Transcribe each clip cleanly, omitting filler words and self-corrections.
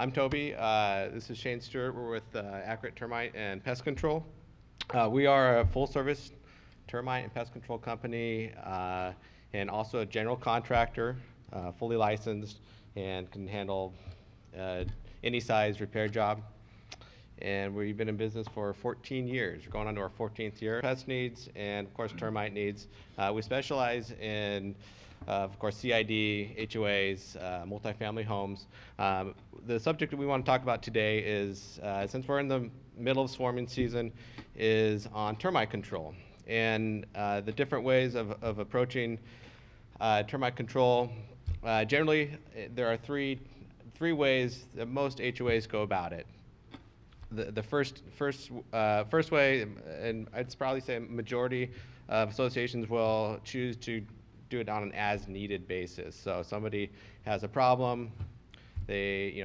I'm Toby. This is Shane Stewart. We're with Accurate Termite and Pest Control. We are a full-service termite and pest control company, and also a general contractor, fully licensed, and can handle any size repair job. And we've been in business for 14 years. We're going on to our 14th year. Pest needs and, of course, termite needs. We specialize in, of course, CID, HOAs, multifamily homes. The subject that we want to talk about today is, since we're in the middle of swarming season, is on termite control. And the different ways of approaching termite control. Generally, there are three ways that most HOAs go about it. The first way, and I'd probably say majority of associations will choose to do it on an as-needed basis. So somebody has a problem, they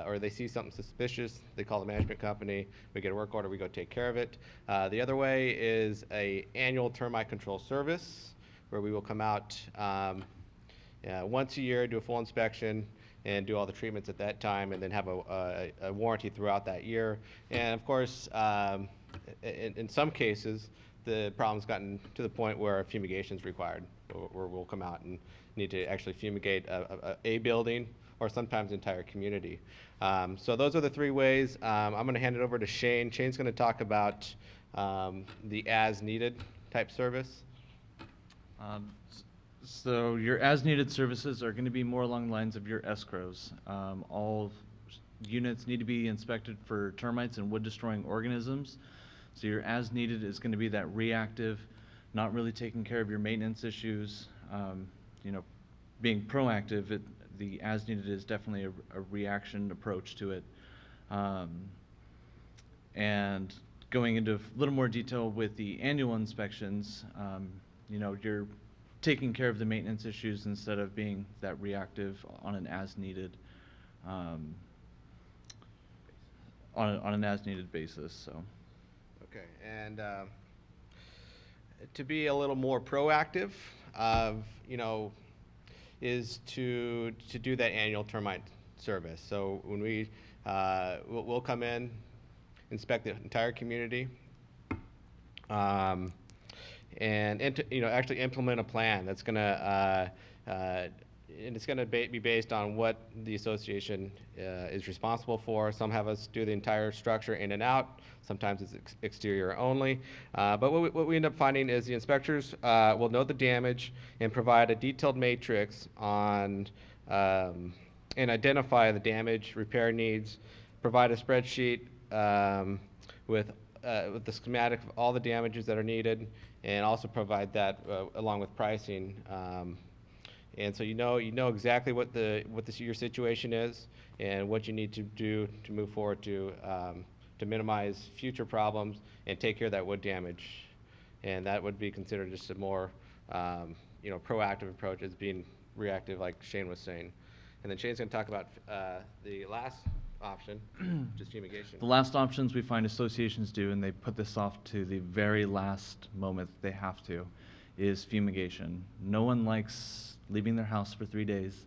or they see something suspicious, they call the management company, we get a work order, we go take care of it. The other way is a annual termite control service, where we will come out once a year, do a full inspection, and do all the treatments at that time, and then have a warranty throughout that year. And of course, in some cases, the problem's gotten to the point where fumigation is required, where we'll come out and need to actually fumigate a building, or sometimes entire community. So those are the three ways. I'm going to hand it over to Shane. Shane's going to talk about the as-needed type service. So your as-needed services are going to be more along the lines of your escrows. All units need to be inspected for termites and wood-destroying organisms. So your as-needed is going to be that reactive, not really taking care of your maintenance issues. Being proactive, the as-needed is definitely a reaction approach to it. And going into a little more detail with the annual inspections, you're taking care of the maintenance issues instead of being that reactive on an as-needed on an as-needed basis. So. Okay, and to be a little more proactive, is to do that annual termite service. So when we'll come in, inspect the entire community, and actually implement a plan that's going to and it's going to be based on what the association is responsible for. Some have us do the entire structure in and out. Sometimes it's exterior only. But what we end up finding is the inspectors will know the damage and provide a detailed matrix on and identify the damage, repair needs, provide a spreadsheet with the schematic of all the damages that are needed, and also provide that along with pricing. And so you know exactly what your situation is and what you need to do to move forward to minimize future problems and take care of that wood damage. And that would be considered just a more proactive approach as being reactive, like Shane was saying. And then Shane's going to talk about the last option, just fumigation. The last options we find associations do, and they put this off to the very last moment that they have to, is fumigation. No one likes leaving their house for 3 days,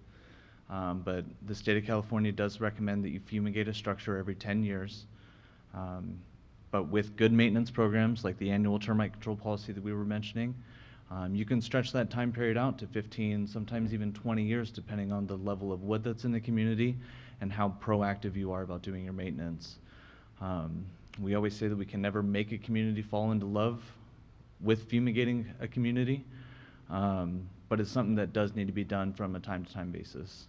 but the state of California does recommend that you fumigate a structure every 10 years. But with good maintenance programs like the annual termite control policy that we were mentioning, you can stretch that time period out to 15, sometimes even 20 years, depending on the level of wood that's in the community and how proactive you are about doing your maintenance. We always say that we can never make a community fall into love with fumigating a community, but it's something that does need to be done from a time-to-time basis.